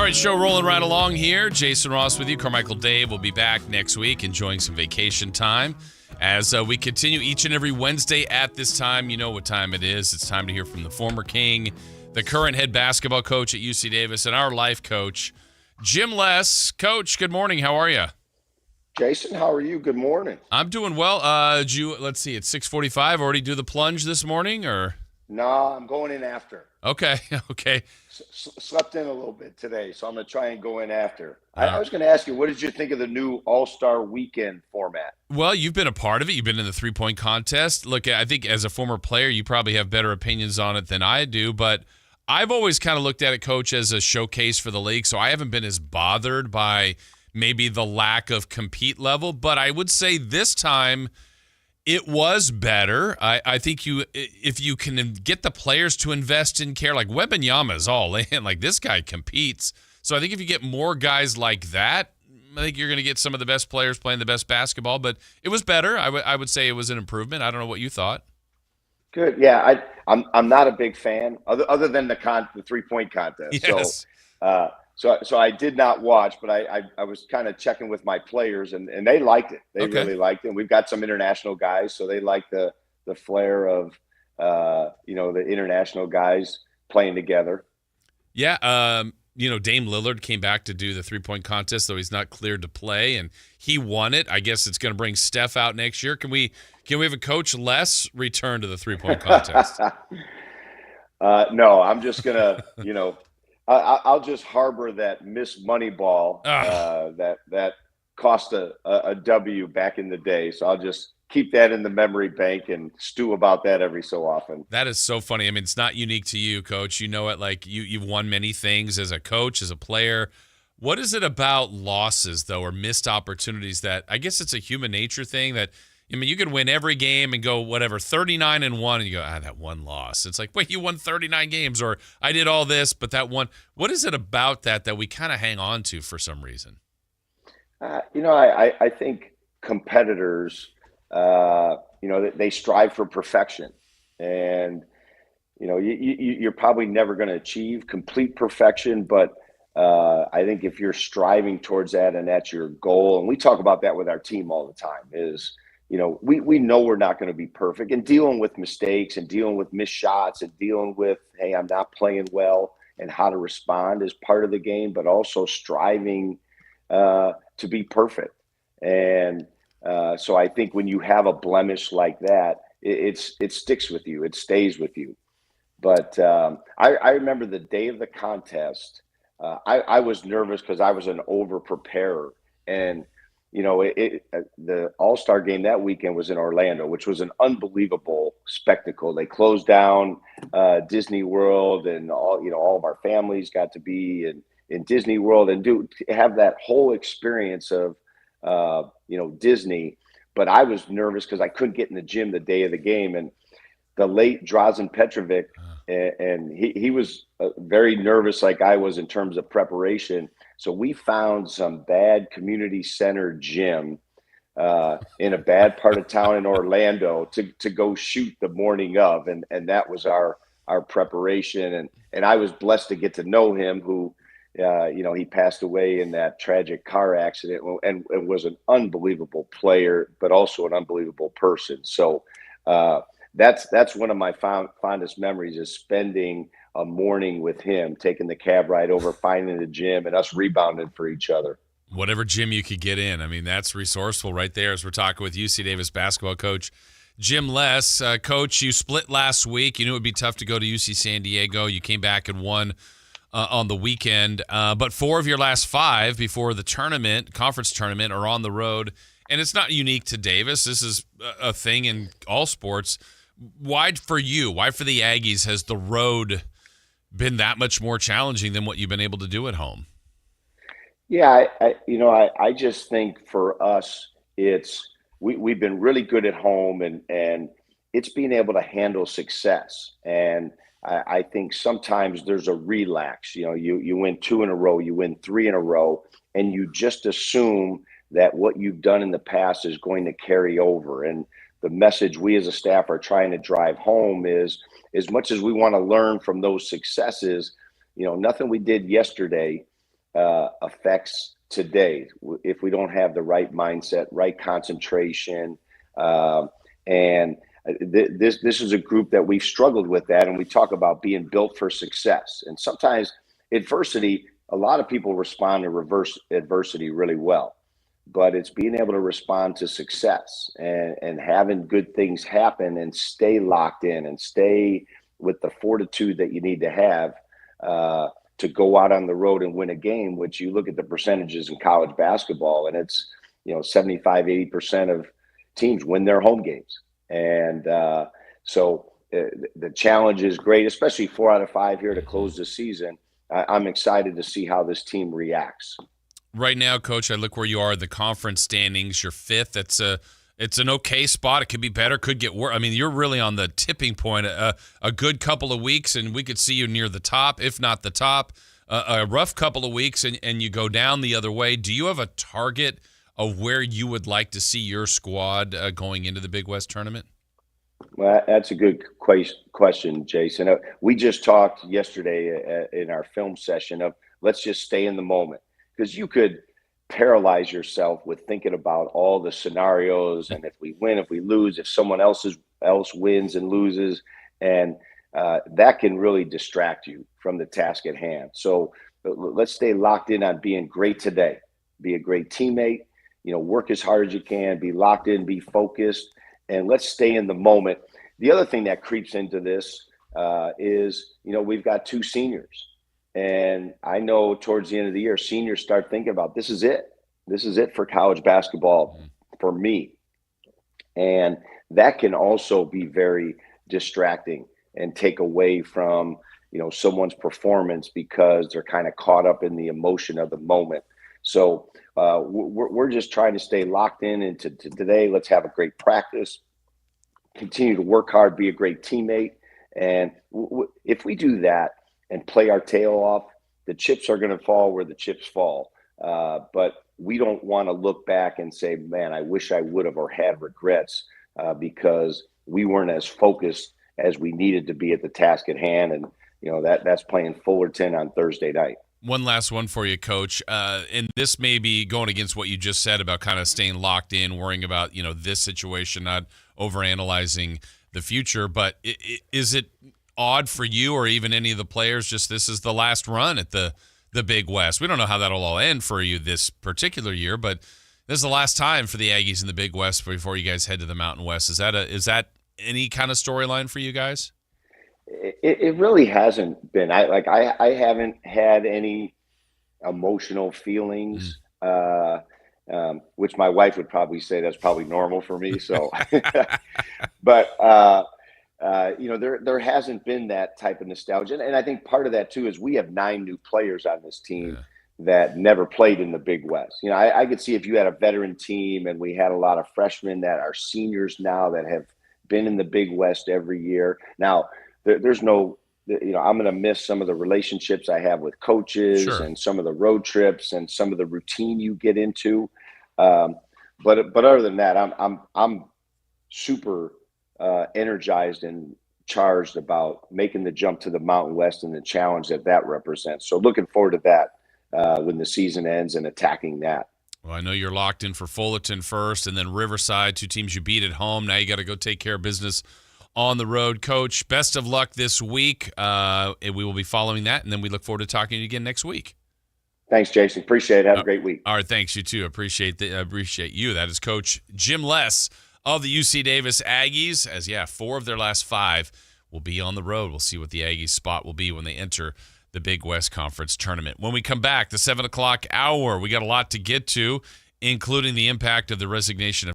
All right, show rolling right along here. Jason Ross with you. Carmichael Dave will be back next week enjoying some vacation time. As we continue each and every Wednesday at this time, you know what time it is. It's time to hear from the former King, the current head basketball coach at UC Davis, and our life coach, Jim Les. Coach, good morning. How are you? Jason, how are you? Good morning. I'm doing well. Let's see, it's 6:45. Already do the plunge this morning, or? No, I'm going in after. Okay. Slept in a little bit today, so I'm going to try and go in after. I was going to ask you, what did you think of the new All-Star Weekend format? Well, you've been a part of it. You've been in the three-point contest. Look, I think as a former player, you probably have better opinions on it than I do, but I've always kind of looked at it, Coach, as a showcase for the league, so I haven't been as bothered by maybe the lack of compete level, but I would say this time it was better. I think if you can get the players to invest in care, like Wembanyama is all in, like this guy competes. So I think if you get more guys like that, I think you're going to get some of the best players playing the best basketball, but it was better. I would say it was an improvement. I don't know what you thought. Good. Yeah, I'm not a big fan other than the 3-point contest. Yes. So I did not watch, but I was kind of checking with my players, and they liked it. They really liked it. And we've got some international guys, so they like the flair of the international guys playing together. Yeah. Dame Lillard came back to do the 3-point contest, though he's not cleared to play, and he won it. I guess it's going to bring Steph out next year. Can we have a Coach Les return to the 3-point contest? No, I'm just gonna I'll just harbor that Miss Moneyball that cost a W back in the day. So I'll just keep that in the memory bank and stew about that every so often. That is so funny. I mean, it's not unique to you, Coach. You know it. Like you've won many things as a coach, as a player. What is it about losses, though, or missed opportunities that I guess it's a human nature thing that, I mean, you could win every game and go 39-1, and you go, that one loss. It's like, wait, you won 39 games, or I did all this, but that one. What is it about that we kind of hang on to for some reason? I think competitors, they strive for perfection, and you're probably never going to achieve complete perfection, but I think if you're striving towards that and that's your goal, and we talk about that with our team all the time, is we know we're not going to be perfect, and dealing with mistakes and dealing with missed shots and dealing with, hey, I'm not playing well, and how to respond is part of the game, but also striving to be perfect. And so I think when you have a blemish like that, it sticks with you. It stays with you. But I remember the day of the contest, I was nervous because I was an over-preparer. And the All-Star game that weekend was in Orlando, which was an unbelievable spectacle. They closed down Disney World, and all of our families got to be in Disney World and have that whole experience of Disney. But I was nervous because I couldn't get in the gym the day of the game, and the late Drazen Petrovic, and he was very nervous like I was in terms of preparation. So we found some bad community center gym in a bad part of town in Orlando to go shoot the morning of. And that was our preparation. And I was blessed to get to know him, who, he passed away in that tragic car accident, and was an unbelievable player, but also an unbelievable person. So that's one of my fondest memories, is spending a morning with him, taking the cab ride over, finding the gym, and us rebounding for each other. Whatever gym you could get in. I mean, that's resourceful right there, as we're talking with UC Davis basketball coach Jim Les. Coach, you split last week. You knew it would be tough to go to UC San Diego. You came back and won on the weekend. But 4 of your last 5 before the conference tournament, are on the road. And it's not unique to Davis. This is a thing in all sports. Why for you? Why for the Aggies has the road been that much more challenging than what you've been able to do at home? Yeah, I just think for us, we've been really good at home, and it's being able to handle success. And I think sometimes there's a relax. You win 2 in a row, you win 3 in a row, and you just assume that what you've done in the past is going to carry over. And the message we as a staff are trying to drive home is, as much as we want to learn from those successes, nothing we did yesterday affects today. If we don't have the right mindset, right concentration, and this is a group that we've struggled with that, and we talk about being built for success. And sometimes adversity, a lot of people respond to reverse adversity really well, but it's being able to respond to success and having good things happen and stay locked in and stay with the fortitude that you need to have to go out on the road and win a game, which you look at the percentages in college basketball, and it's, 75, 80% of teams win their home games. And so the challenge is great, especially 4 out of 5 here to close the season. I'm excited to see how this team reacts. Right now, Coach, I look where you are in the conference standings. You're 5th. It's an okay spot. It could be better, could get worse. I mean, you're really on the tipping point. A good couple of weeks, and we could see you near the top, if not the top. A rough couple of weeks, and you go down the other way. Do you have a target of where you would like to see your squad going into the Big West tournament? Well, that's a good question, Jason. We just talked yesterday in our film session of let's just stay in the moment, because you could paralyze yourself with thinking about all the scenarios, and if we win, if we lose, if someone else wins and loses, and that can really distract you from the task at hand. So let's stay locked in on being great today, be a great teammate, work as hard as you can, be locked in, be focused, and let's stay in the moment. The other thing that creeps into this is, we've got 2 seniors. And I know towards the end of the year, seniors start thinking about this is it. This is it for college basketball for me. And that can also be very distracting and take away from, someone's performance because they're kind of caught up in the emotion of the moment. So we're just trying to stay locked in into today. Let's have a great practice, continue to work hard, be a great teammate. And if we do that and play our tail off, the chips are going to fall where the chips fall. But we don't want to look back and say, man, I wish I would have, or had regrets because we weren't as focused as we needed to be at the task at hand. And, that's playing Fullerton on Thursday night. One last one for you, Coach. And this may be going against what you just said about kind of staying locked in, worrying about, this situation, not overanalyzing the future. But is it odd for you or even any of the players, just this is the last run at the Big West? We don't know how that'll all end for you this particular year, but this is the last time for the Aggies in the Big West before you guys head to the Mountain West. Is that any kind of storyline for you guys? It really hasn't been. I haven't had any emotional feelings, which my wife would probably say that's probably normal for me. So, but there hasn't been that type of nostalgia, and I think part of that too is we have 9 new players on this team that never played in the Big West. I could see if you had a veteran team and we had a lot of freshmen that are seniors now that have been in the Big West every year. Now, there's no, I'm going to miss some of the relationships I have with coaches and some of the road trips and some of the routine you get into. But other than that, I'm super energized and charged about making the jump to the Mountain West and the challenge that represents. So looking forward to that when the season ends and attacking that. Well, I know you're locked in for Fullerton first and then Riverside, 2 teams you beat at home. Now you got to go take care of business on the road. Coach, best of luck this week. We will be following that, and then we look forward to talking to you again next week. Thanks, Jason. Appreciate it. Have a great week. All right, thanks. You too. Appreciate you. That is Coach Jim Less of the UC Davis Aggies, as 4 of their last 5 will be on the road. We'll see what the Aggies spot will be when they enter the Big West Conference Tournament. When we come back, the 7 o'clock hour, we got a lot to get to, including the impact of the resignation of